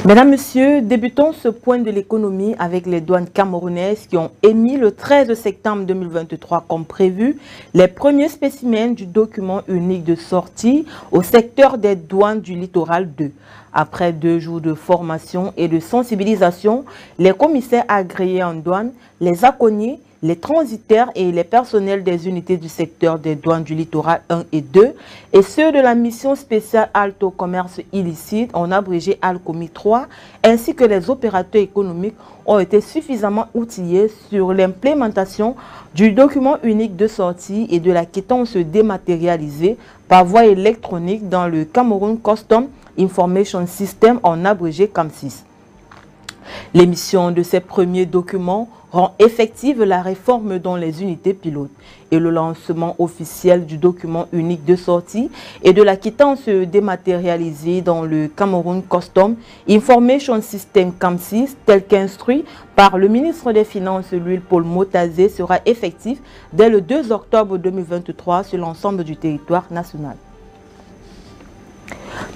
Mesdames, Messieurs, débutons ce point de l'économie avec les douanes camerounaises qui ont émis le 13 septembre 2023 comme prévu les premiers spécimens du document unique de sortie au secteur des douanes du littoral 2. Après 2 jours de formation et de sensibilisation, les commissaires agréés en douane, les aconniers, les transitaires et les personnels des unités du secteur des douanes du littoral 1 et 2 et ceux de la mission spéciale Alto Commerce illicite, en abrégé Alcomi 3, ainsi que les opérateurs économiques ont été suffisamment outillés sur l'implémentation du document unique de sortie et de la quittance dématérialisée par voie électronique dans le Cameroun Custom Information System, en abrégé CAM6. L'émission de ces premiers documents rend effective la réforme dans les unités pilotes et le lancement officiel du document unique de sortie et de la quittance dématérialisée dans le Cameroun Custom Information System CAM6, tel qu'instruit par le ministre des Finances, Louis Paul Motazé, sera effectif dès le 2 octobre 2023 sur l'ensemble du territoire national.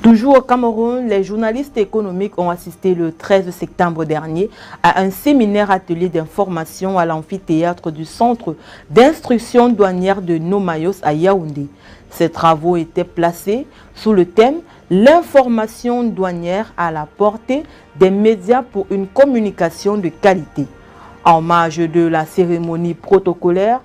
Toujours au Cameroun, les journalistes économiques ont assisté le 13 septembre dernier à un séminaire atelier d'information à l'amphithéâtre du centre d'instruction douanière de Nomayos à Yaoundé. Ces travaux étaient placés sous le thème « L'information douanière à la portée des médias pour une communication de qualité ». En marge de la cérémonie protocolaire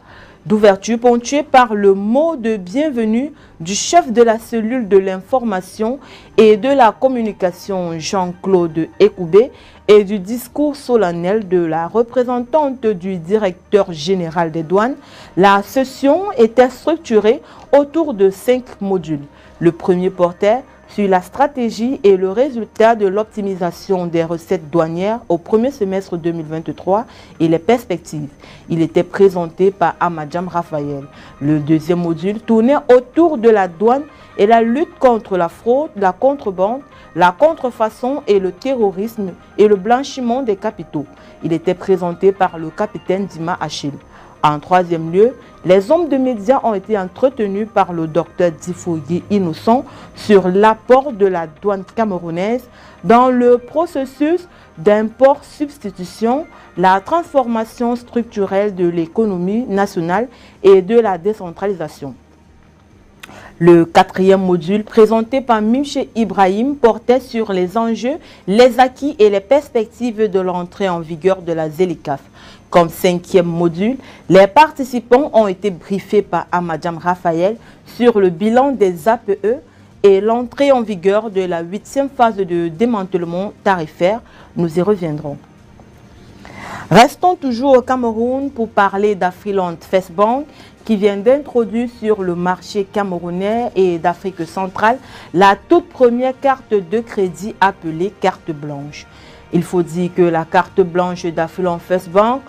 d'ouverture ponctuée par le mot de bienvenue du chef de la cellule de l'information et de la communication Jean-Claude Ekoubé et du discours solennel de la représentante du directeur général des douanes, la session était structurée autour de 5 modules. Le premier portait sur la stratégie et le résultat de l'optimisation des recettes douanières au premier semestre 2023 et les perspectives. Il était présenté par Amadjam Raphaël. Le deuxième module tournait autour de la douane et la lutte contre la fraude, la contrebande, la contrefaçon et le terrorisme et le blanchiment des capitaux. Il était présenté par le capitaine Dima Achille. En troisième lieu, les hommes de médias ont été entretenus par le docteur Difougui Innocent sur l'apport de la douane camerounaise dans le processus d'import-substitution, la transformation structurelle de l'économie nationale et de la décentralisation. Le quatrième module, présenté par Mimche Ibrahim, portait sur les enjeux, les acquis et les perspectives de l'entrée en vigueur de la ZELICAF. Comme cinquième module, les participants ont été briefés par Amadjam Raphaël sur le bilan des APE et l'entrée en vigueur de la 8e phase de démantèlement tarifaire. Nous y reviendrons. Restons toujours au Cameroun pour parler d'Afriland First Bank qui vient d'introduire sur le marché camerounais et d'Afrique centrale la toute première carte de crédit appelée carte blanche. Il faut dire que la carte blanche d'Afriland First Bank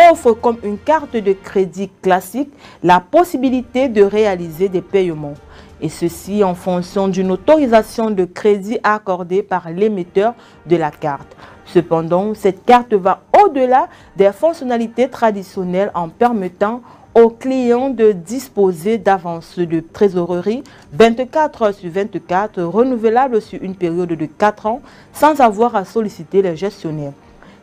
offre comme une carte de crédit classique la possibilité de réaliser des paiements. Et ceci en fonction d'une autorisation de crédit accordée par l'émetteur de la carte. Cependant, cette carte va au-delà des fonctionnalités traditionnelles en permettant aux clients de disposer d'avances de trésorerie 24 heures sur 24, renouvelables sur une période de 4 ans, sans avoir à solliciter les gestionnaires.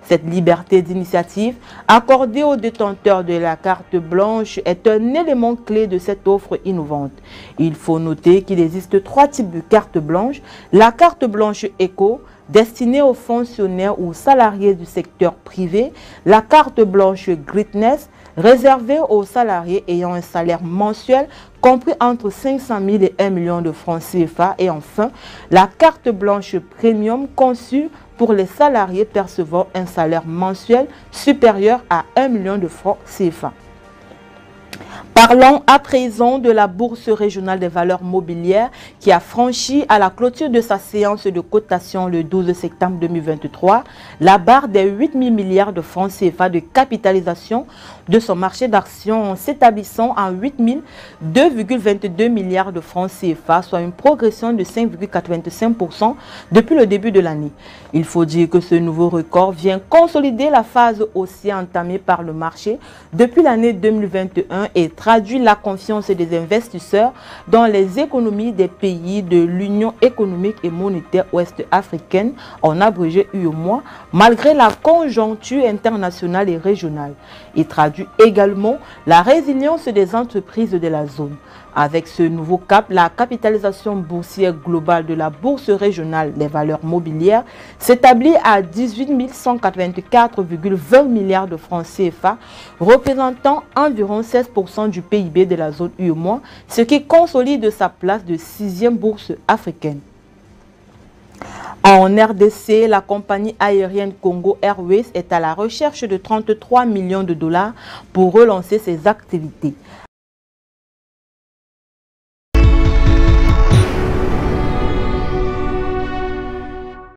Cette liberté d'initiative accordée aux détenteurs de la carte blanche est un élément clé de cette offre innovante. Il faut noter qu'il existe 3 types de cartes blanches. La carte blanche éco, destinée aux fonctionnaires ou salariés du secteur privé. La carte blanche Greatness, réservée aux salariés ayant un salaire mensuel compris entre 500 000 et 1 million de francs CFA. Et enfin, la carte blanche Premium, conçue pour les salariés percevant un salaire mensuel supérieur à 1 million de francs CFA. Parlons à présent de la Bourse régionale des valeurs mobilières qui a franchi à la clôture de sa séance de cotation le 12 septembre 2023 la barre des 8 000 milliards de francs CFA de capitalisation de son marché d'actions en s'établissant à 2,22 milliards de francs CFA, soit une progression de 5,85% depuis le début de l'année. Il faut dire que ce nouveau record vient consolider la phase haussière entamée par le marché depuis l'année 2021 et traduit la confiance des investisseurs dans les économies des pays de l'Union économique et monétaire ouest-africaine, en abrégé UEMOA, malgré la conjoncture internationale et régionale. Il traduit également la résilience des entreprises de la zone. Avec ce nouveau cap, la capitalisation boursière globale de la bourse régionale des valeurs mobilières s'établit à 18 184,20 milliards de francs CFA, représentant environ 16% du PIB de la zone UEMOA, ce qui consolide sa place de 6e bourse africaine. En RDC, la compagnie aérienne Congo Airways est à la recherche de 33 millions de dollars pour relancer ses activités.